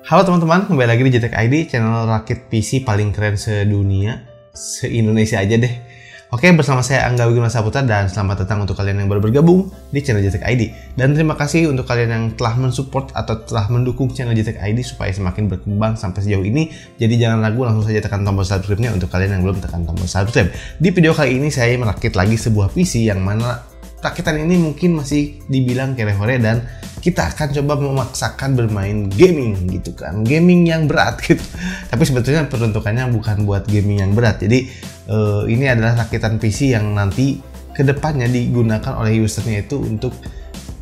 Halo teman-teman, kembali lagi di JTech ID, channel rakit PC paling keren sedunia, se-Indonesia aja deh. Oke, bersama saya Angga Wiguna Saputra dan selamat datang untuk kalian yang baru bergabung di channel JTech ID. Dan terima kasih untuk kalian yang telah mensupport atau telah mendukung channel JTech ID supaya semakin berkembang sampai sejauh ini. Jadi jangan ragu, langsung saja tekan tombol subscribe-nya untuk kalian yang belum tekan tombol subscribe. Di video kali ini saya merakit lagi sebuah PC yang mana rakitan ini mungkin masih dibilang kere-hore dan kita akan coba memaksakan bermain gaming gitu kan, gaming yang berat gitu. Tapi sebetulnya peruntukannya bukan buat gaming yang berat. Jadi ini adalah rakitan PC yang nanti kedepannya digunakan oleh usernya itu untuk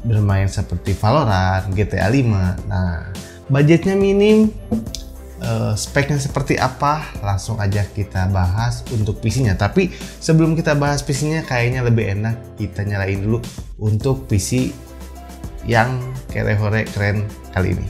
bermain seperti Valorant, GTA 5. Nah, budgetnya minim, speknya seperti apa, langsung aja kita bahas untuk PC-nya. Tapi sebelum kita bahas PC-nya, kayaknya lebih enak kita nyalain dulu untuk PC yang kere-hore keren kali ini.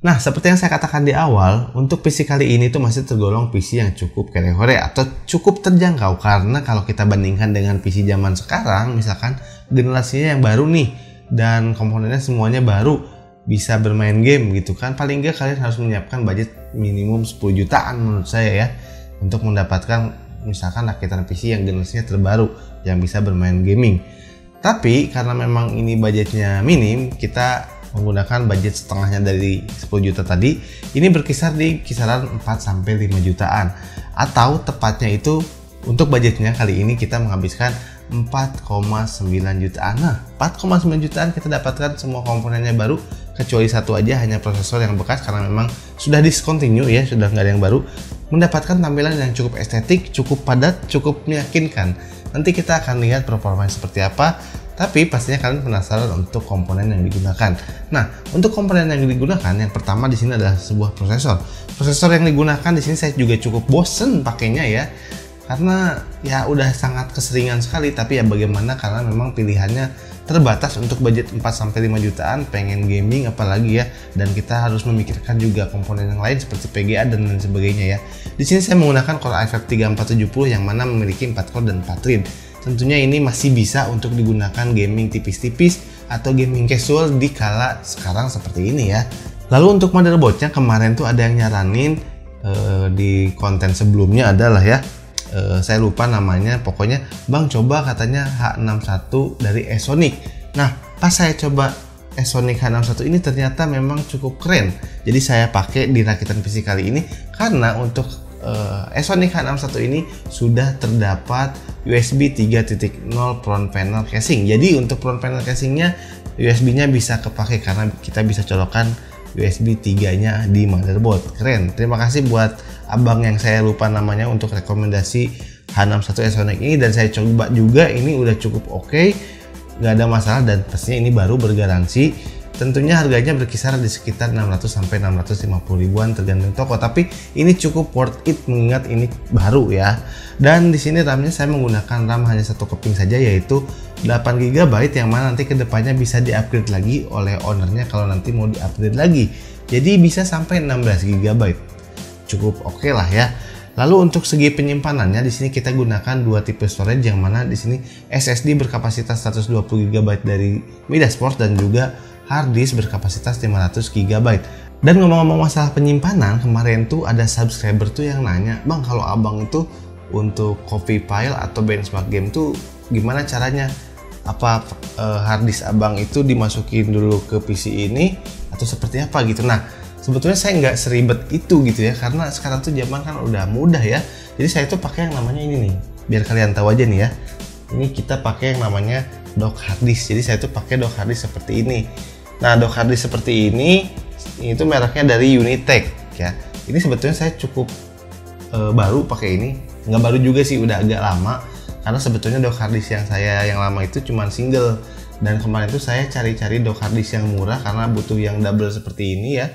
Nah, seperti yang saya katakan di awal, untuk PC kali ini tuh masih tergolong PC yang cukup kere-hore atau cukup terjangkau. Karena kalau kita bandingkan dengan PC zaman sekarang, misalkan generasinya yang baru nih, dan komponennya semuanya baru, bisa bermain game gitu kan, paling nggak kalian harus menyiapkan budget minimum 10 jutaan menurut saya ya, untuk mendapatkan misalkan rakitan PC yang generasinya terbaru, yang bisa bermain gaming. Tapi karena memang ini budgetnya minim, kita menggunakan budget setengahnya dari 10 juta tadi. Ini berkisar di kisaran 4-5 jutaan, atau tepatnya itu untuk budgetnya kali ini kita menghabiskan 4,9 jutaan. Nah, 4,9 jutaan kita dapatkan semua komponennya baru kecuali satu aja, hanya prosesor yang bekas karena memang sudah discontinue ya, sudah nggak ada yang baru. Mendapatkan tampilan yang cukup estetik, cukup padat, cukup meyakinkan. Nanti kita akan lihat performanya seperti apa. Tapi pastinya kalian penasaran untuk komponen yang digunakan. Nah, untuk komponen yang digunakan, yang pertama di sini adalah sebuah prosesor. Prosesor yang digunakan di sini saya juga cukup bosen pakainya ya, karena ya udah sangat keseringan sekali. Tapi ya bagaimana, karena memang pilihannya terbatas untuk budget 4-5 jutaan, pengen gaming apalagi ya, dan kita harus memikirkan juga komponen yang lain seperti PGA dan lain sebagainya ya. Di sini saya menggunakan Core i5 3470 yang mana memiliki 4 core dan 4 thread. Tentunya ini masih bisa untuk digunakan gaming tipis-tipis atau gaming casual di kala sekarang seperti ini ya. Lalu untuk motherboardnya, kemarin tuh ada yang nyaranin di konten sebelumnya adalah ya, saya lupa namanya, pokoknya Bang coba katanya H61 dari Esonic. Nah, pas saya coba Esonic H61 ini ternyata memang cukup keren. Jadi saya pakai di rakitan PC kali ini karena untuk Esonic H61 ini sudah terdapat USB 3.0 front panel casing. Jadi untuk front panel casingnya, USB-nya bisa kepake karena kita bisa colokan USB 3-nya di motherboard. Keren. Terima kasih buat abang yang saya lupa namanya untuk rekomendasi H61 Esonic ini, dan saya coba juga, ini udah cukup oke, nggak ada masalah, dan pastinya ini baru bergaransi. Tentunya harganya berkisar di sekitar 600-650 ribuan tergantung toko, tapi ini cukup worth it mengingat ini baru ya. Dan di sini RAM-nya saya menggunakan RAM hanya satu keping saja, yaitu 8 GB yang mana nanti kedepannya bisa di-upgrade lagi oleh ownernya kalau nanti mau di-upgrade lagi. Jadi bisa sampai 16 GB. Cukup oke lah ya. Lalu untuk segi penyimpanannya, di sini kita gunakan dua tipe storage, yang mana di sini SSD berkapasitas 120 GB dari Midasport dan juga hard disk berkapasitas 500 GB. Dan ngomong-ngomong masalah penyimpanan, kemarin tuh ada subscriber tuh yang nanya, Bang kalau abang itu untuk copy file atau benchmark game tuh gimana caranya? Apa hard disk abang itu dimasukin dulu ke PC ini atau seperti apa gitu? Nah, sebetulnya saya nggak seribet itu gitu ya, karena sekarang tuh zaman kan udah mudah ya. Jadi saya tuh pakai yang namanya ini nih, biar kalian tahu aja nih ya. Ini kita pakai yang namanya dock hard disk. Jadi saya tuh pakai dock hard disk seperti ini. Nah, dock hard disk seperti ini itu mereknya dari Unitech ya. Ini sebetulnya saya cukup baru pakai ini. Nggak baru juga sih, udah agak lama, karena sebetulnya dock harddisk yang saya yang lama itu cuma single, dan kemarin itu saya cari-cari dock harddisk yang murah karena butuh yang double seperti ini ya,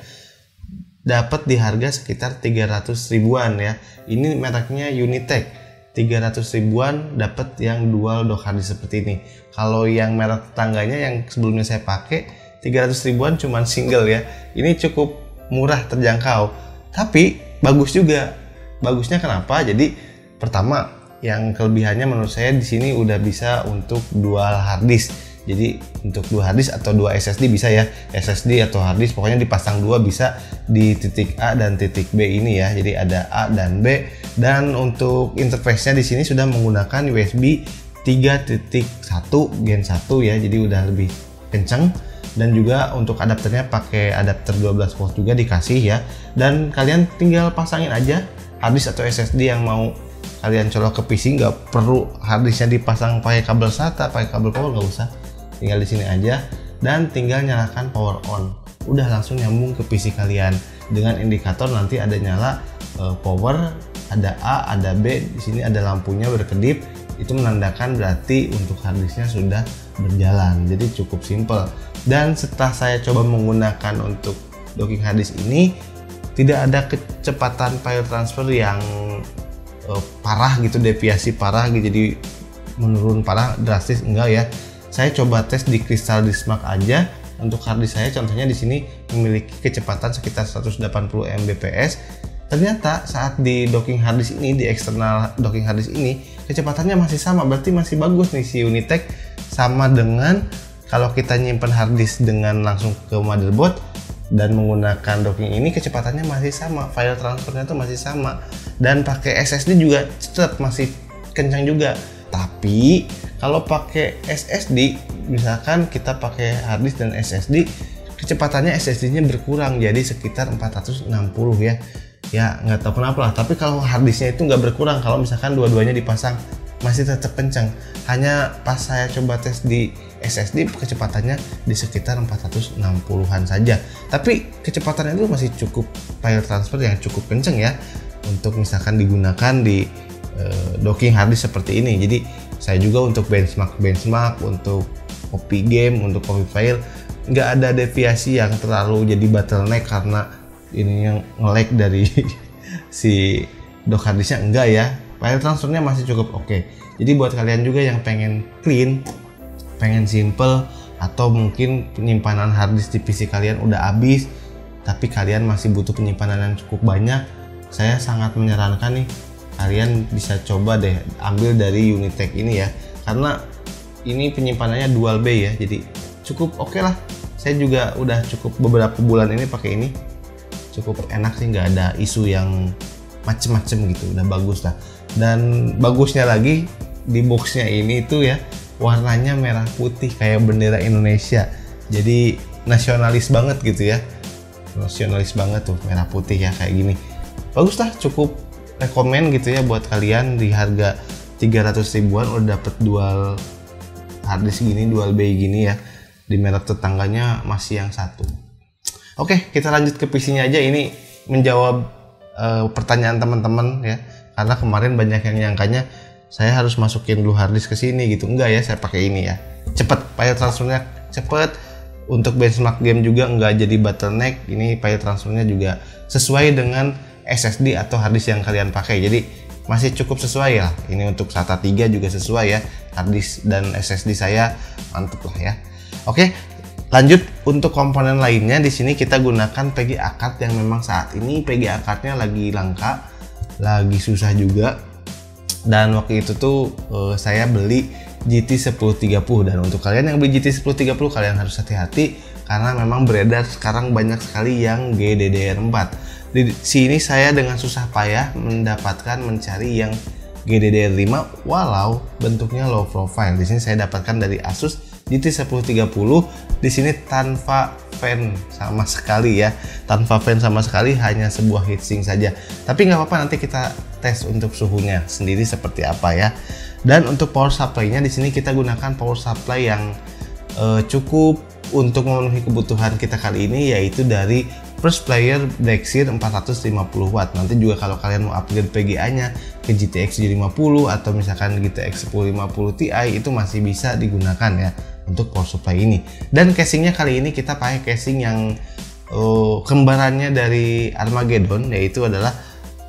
dapat di harga sekitar 300 ribuan ya. Ini mereknya Unitech, 300 ribuan dapat yang dual dock harddisk seperti ini. Kalau yang merek tetangganya yang sebelumnya saya pakai 300 ribuan cuman single ya. Ini cukup murah, terjangkau, tapi bagus juga. Bagusnya kenapa? Jadi pertama, yang kelebihannya menurut saya di sini udah bisa untuk dual harddisk. Jadi untuk dua harddisk atau dua SSD bisa ya, SSD atau harddisk pokoknya dipasang dua bisa di titik A dan titik B ini ya. Jadi ada A dan B, dan untuk interface-nya di sini sudah menggunakan USB 3.1 Gen 1 ya. Jadi udah lebih kencang, dan juga untuk adapternya pakai adapter 12 volt juga dikasih ya. Dan kalian tinggal pasangin aja harddisk atau SSD yang mau kalian colok ke PC, nggak perlu harddisknya dipasang pakai kabel SATA, pakai kabel power, nggak usah. Tinggal di sini aja dan tinggal nyalakan power on, udah langsung nyambung ke PC kalian dengan indikator nanti ada nyala power, ada A, ada B, di sini ada lampunya berkedip, itu menandakan berarti untuk harddisknya sudah berjalan. Jadi cukup simple. Dan setelah saya coba menggunakan untuk docking harddisk ini, tidak ada kecepatan file transfer yang parah gitu, deviasi parah gitu, jadi menurun parah drastis, enggak ya. Saya coba tes di Crystal Disk Mark aja. Untuk harddisk saya contohnya di sini memiliki kecepatan sekitar 180 Mbps. Ternyata saat di docking harddisk ini, di eksternal docking harddisk ini, kecepatannya masih sama, berarti masih bagus nih si Unitech. Sama dengan kalau kita nyimpen harddisk dengan langsung ke motherboard dan menggunakan docking ini, kecepatannya masih sama, file transfernya tuh masih sama, dan pakai SSD juga tetap masih kencang juga. Tapi kalau pakai SSD, misalkan kita pakai harddisk dan SSD, kecepatannya SSD-nya berkurang jadi sekitar 460 ya. Ya nggak tahu kenapa lah, tapi kalau harddisknya itu nggak berkurang kalau misalkan dua-duanya dipasang, masih tetap kencang. Hanya pas saya coba tes di SSD, kecepatannya di sekitar 460-an saja. Tapi kecepatannya itu masih cukup, file transfer yang cukup kencang ya untuk misalkan digunakan di docking harddisk seperti ini. Jadi saya juga untuk benchmark, untuk copy game, untuk copy file, nggak ada deviasi yang terlalu jadi bottleneck karena ini yang nge-lag dari si dock harddisknya, enggak ya. File transfernya masih cukup oke. Jadi buat kalian juga yang pengen clean, pengen simple, atau mungkin penyimpanan harddisk di PC kalian udah habis tapi kalian masih butuh penyimpanan yang cukup banyak, saya sangat menyarankan nih kalian bisa coba deh ambil dari Unitech ini ya, karena ini penyimpanannya dual bay ya, jadi cukup oke lah. Saya juga udah cukup beberapa bulan ini pakai ini, cukup enak sih, nggak ada isu yang macem-macem gitu, udah bagus lah. Dan bagusnya lagi di boxnya ini tuh ya warnanya merah putih kayak bendera Indonesia, jadi nasionalis banget gitu ya, nasionalis banget tuh merah putih ya kayak gini. Bagus lah, cukup rekomen gitu ya buat kalian. Di harga 300 ribuan udah dapet dual harddisk gini, dual bay gini ya, di merek tetangganya masih yang satu. Oke, kita lanjut ke PC-nya aja. Ini menjawab pertanyaan teman-teman ya, karena kemarin banyak yang nyangkanya saya harus masukin dulu harddisk ke sini gitu. Enggak ya, saya pakai ini ya, cepet, file transfernya cepet. Untuk benchmark game juga enggak jadi bottleneck. Ini file transfernya juga sesuai dengan SSD atau harddisk yang kalian pakai, jadi masih cukup sesuai ya. Ini untuk SATA 3 juga sesuai ya, harddisk dan SSD saya mantep lah ya. Oke, lanjut untuk komponen lainnya. Di sini kita gunakan VGA card yang memang saat ini VGA cardnya lagi langka, lagi susah juga. Dan waktu itu tuh saya beli GT 1030, dan untuk kalian yang beli GT 1030 kalian harus hati-hati karena memang beredar sekarang banyak sekali yang GDDR4. Di sini saya dengan susah payah mencari yang GDDR5 walau bentuknya low profile. Di sini saya dapatkan dari Asus GT 1030, di sini tanpa fan sama sekali ya, tanpa fan sama sekali, hanya sebuah heatsink saja. Tapi nggak apa-apa, nanti kita tes untuk suhunya sendiri seperti apa ya. Dan untuk power supply-nya di sini kita gunakan power supply yang cukup untuk memenuhi kebutuhan kita kali ini, yaitu dari first player Brexir 450 watt. Nanti juga kalau kalian mau upgrade PGA-nya ke GTX 750 atau misalkan GTX 1050 Ti itu masih bisa digunakan ya untuk power supply ini. Dan casingnya kali ini kita pakai casing yang kembarannya dari Armageddon, yaitu adalah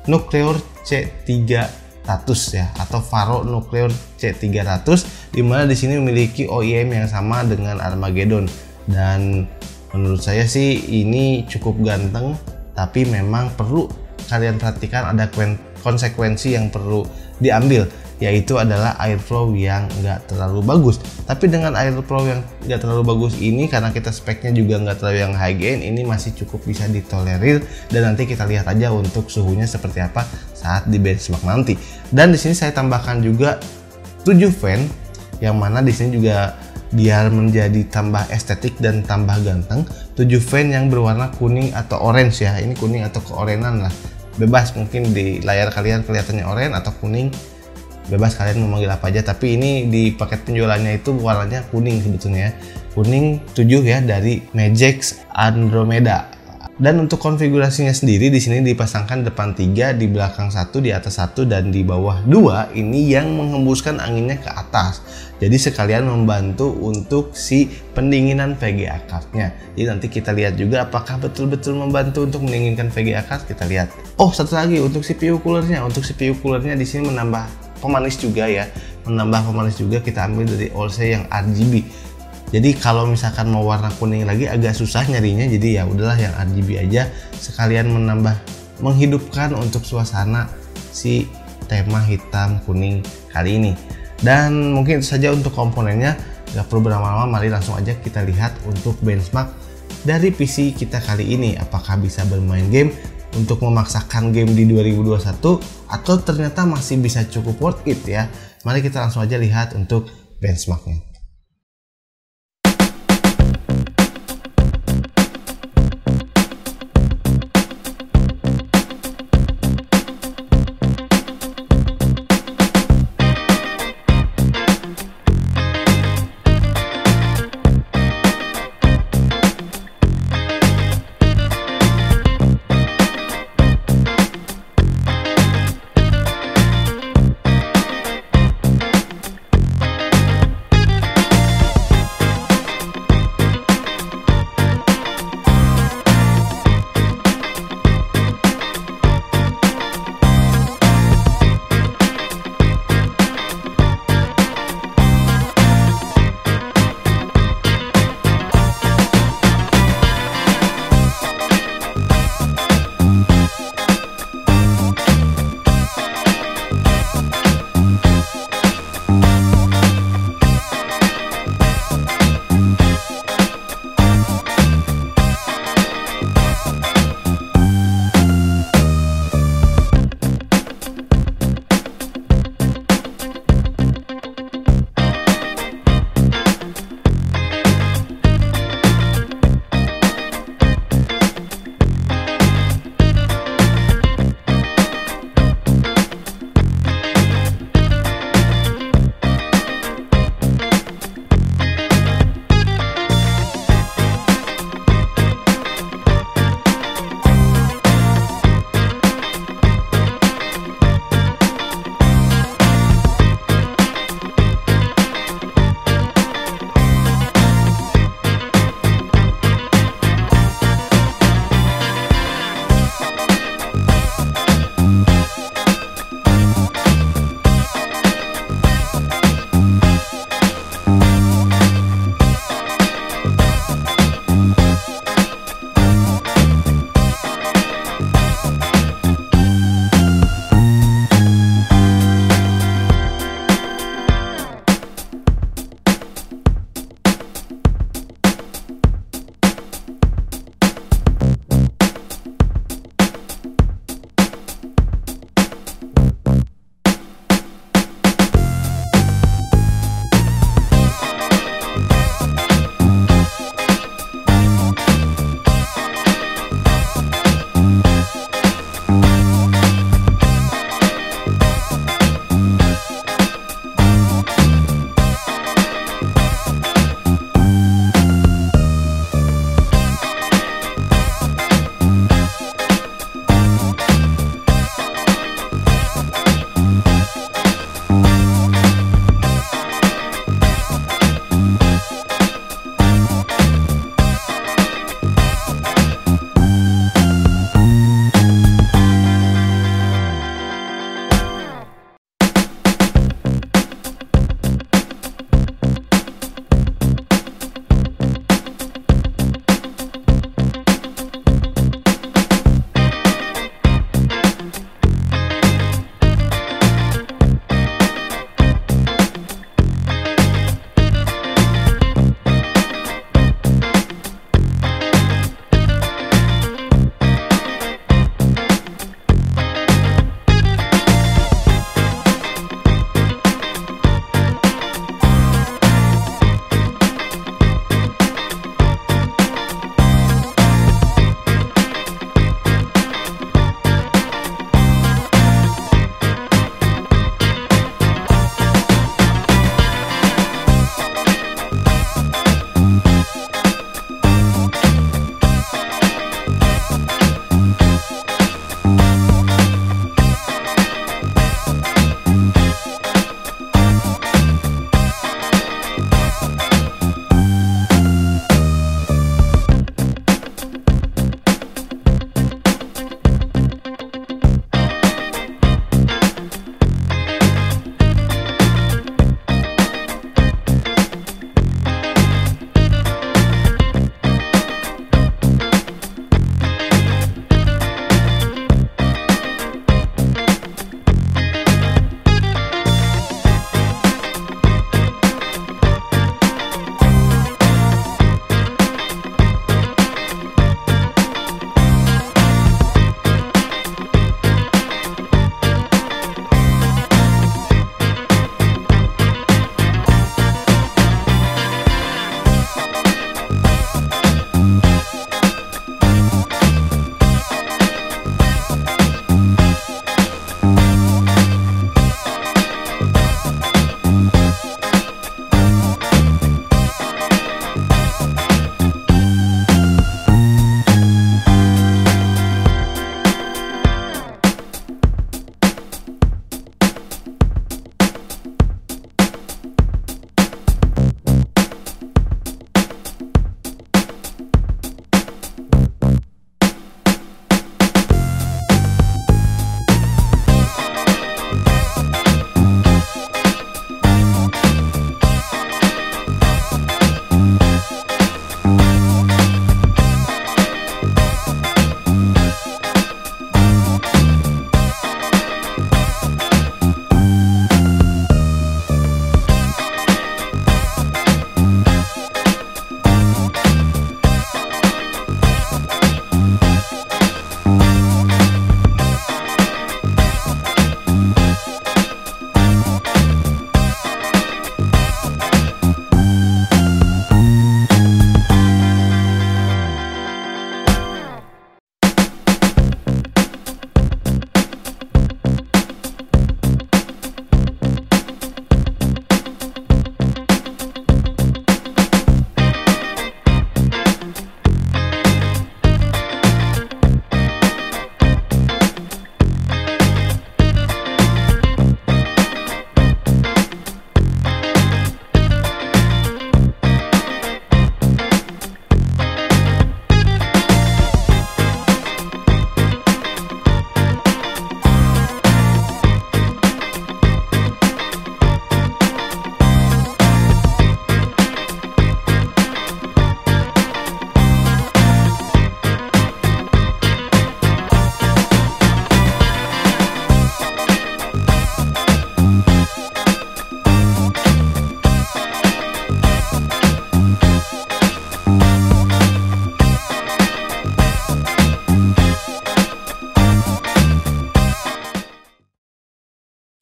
Nucleor C300 ya, atau Faro Nucleor C300, dimana di sini memiliki OEM yang sama dengan Armageddon. Dan menurut saya sih ini cukup ganteng, tapi memang perlu kalian perhatikan ada konsekuensi yang perlu diambil, yaitu adalah airflow yang nggak terlalu bagus. Tapi dengan airflow yang nggak terlalu bagus ini, karena kita speknya juga nggak terlalu yang high gain, ini masih cukup bisa ditolerir. Dan nanti kita lihat aja untuk suhunya seperti apa saat di benchmark nanti. Dan di sini saya tambahkan juga 7 fan, yang mana di sini juga biar menjadi tambah estetik dan tambah ganteng, 7 fan yang berwarna kuning atau orange ya. Ini kuning atau keorenan lah, bebas, mungkin di layar kalian kelihatannya oranye atau kuning, bebas kalian mau manggil apa aja. Tapi ini di paket penjualannya itu warnanya kuning sebetulnya, kuning 7 ya, dari Magix Andromeda. Dan untuk konfigurasinya sendiri di sini dipasangkan depan 3, di belakang 1, di atas 1, dan di bawah 2. Ini yang menghembuskan anginnya ke atas. Jadi sekalian membantu untuk si pendinginan VGA card-nya. Jadi nanti kita lihat juga apakah betul-betul membantu untuk mendinginkan VGA card, kita lihat. Oh, satu lagi untuk CPU coolernya. Untuk CPU coolernya di sini menambah pemanis juga ya. Menambah pemanis juga kita ambil dari Olsay yang RGB. Jadi kalau misalkan mau warna kuning lagi agak susah nyarinya, jadi ya udahlah yang RGB aja, sekalian menghidupkan untuk suasana si tema hitam kuning kali ini. Dan mungkin itu saja untuk komponennya, gak perlu berlama-lama, mari langsung aja kita lihat untuk benchmark dari PC kita kali ini. Apakah bisa bermain game untuk memaksakan game di 2021 atau ternyata masih bisa cukup worth it ya. Mari kita langsung aja lihat untuk benchmarknya.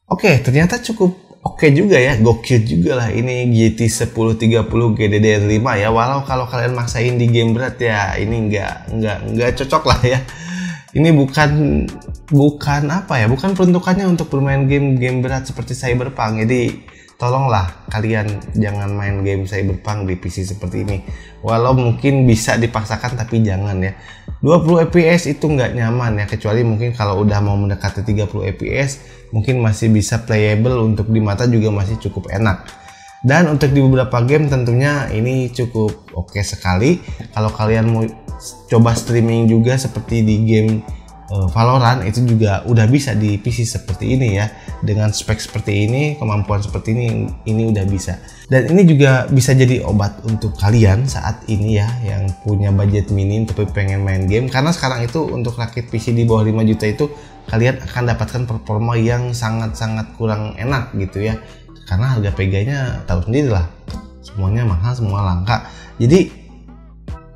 Oke, ternyata cukup oke juga ya, gokil juga lah ini GT 1030 GDDR5 ya. Walau kalau kalian maksain di game berat ya, ini nggak cocok lah ya. Ini bukan apa ya, bukan peruntukannya untuk bermain game berat seperti Cyberpunk. Jadi tolonglah kalian jangan main game Cyberpunk di PC seperti ini. Walau mungkin bisa dipaksakan tapi jangan ya. 20 fps itu nggak nyaman ya, kecuali mungkin kalau udah mau mendekati 30 fps mungkin masih bisa playable, untuk di mata juga masih cukup enak. Dan untuk di beberapa game tentunya ini cukup oke sekali. Kalau kalian mau coba streaming juga seperti di game Valorant, itu juga udah bisa di PC seperti ini ya. Dengan spek seperti ini, kemampuan seperti ini udah bisa. Dan ini juga bisa jadi obat untuk kalian saat ini ya, yang punya budget minim tapi pengen main game. Karena sekarang itu untuk rakit PC di bawah 5 juta itu kalian akan dapatkan performa yang sangat-sangat kurang enak gitu ya. Karena harga PG-nya tahu sendiri lah, semuanya mahal, semua langka. Jadi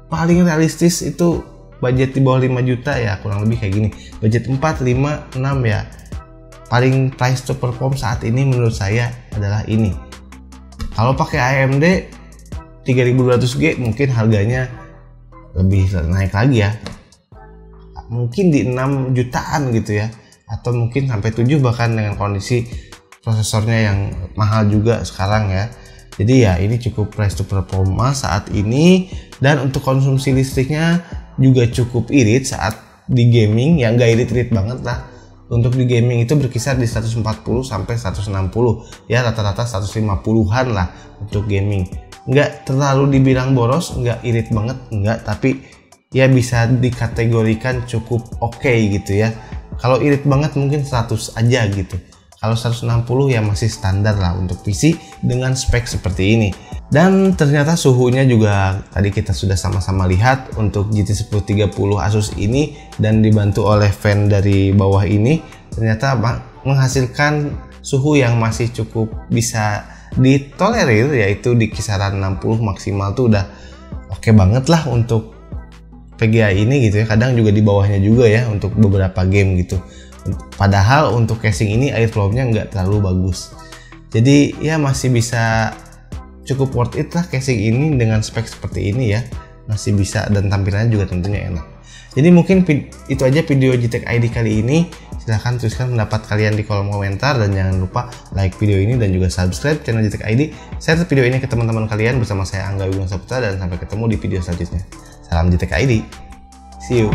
paling realistis itu budget di bawah 5 juta ya, kurang lebih kayak gini. Budget 4, 5, 6 ya. Paling price to perform saat ini menurut saya adalah ini. Kalau pakai AMD 3200G mungkin harganya lebih naik lagi ya. Mungkin di 6 jutaan gitu ya. Atau mungkin sampai 7 bahkan dengan kondisi prosesornya yang mahal juga sekarang ya. Jadi ya ini cukup price to performa saat ini. Dan untuk konsumsi listriknya juga cukup irit saat di gaming, yang gak irit-irit banget lah. Untuk di gaming itu berkisar di 140 sampai 160 ya, rata-rata 150-an lah untuk gaming. Nggak terlalu dibilang boros, nggak irit banget, nggak, tapi ya bisa dikategorikan cukup oke gitu ya. Kalau irit banget mungkin 100 aja gitu. Kalau 160 ya masih standar lah untuk PC dengan spek seperti ini. Dan ternyata suhunya juga tadi kita sudah sama-sama lihat untuk GT 1030 Asus ini, dan dibantu oleh fan dari bawah ini ternyata menghasilkan suhu yang masih cukup bisa ditolerir, yaitu di kisaran 60 maksimal tuh udah oke banget lah untuk VGA ini gitu ya. Kadang juga di bawahnya juga ya untuk beberapa game gitu. Padahal untuk casing ini airflow-nya nggak terlalu bagus. Jadi ya masih bisa cukup worth it lah casing ini dengan spek seperti ini ya. Masih bisa, dan tampilannya juga tentunya enak. Jadi mungkin itu aja video GTEK ID kali ini. Silahkan tuliskan pendapat kalian di kolom komentar, dan jangan lupa like video ini dan juga subscribe channel GTEK ID. Share video ini ke teman-teman kalian. Bersama saya Angga Wigung Saputra, dan sampai ketemu di video selanjutnya. Salam GTEK ID. See you.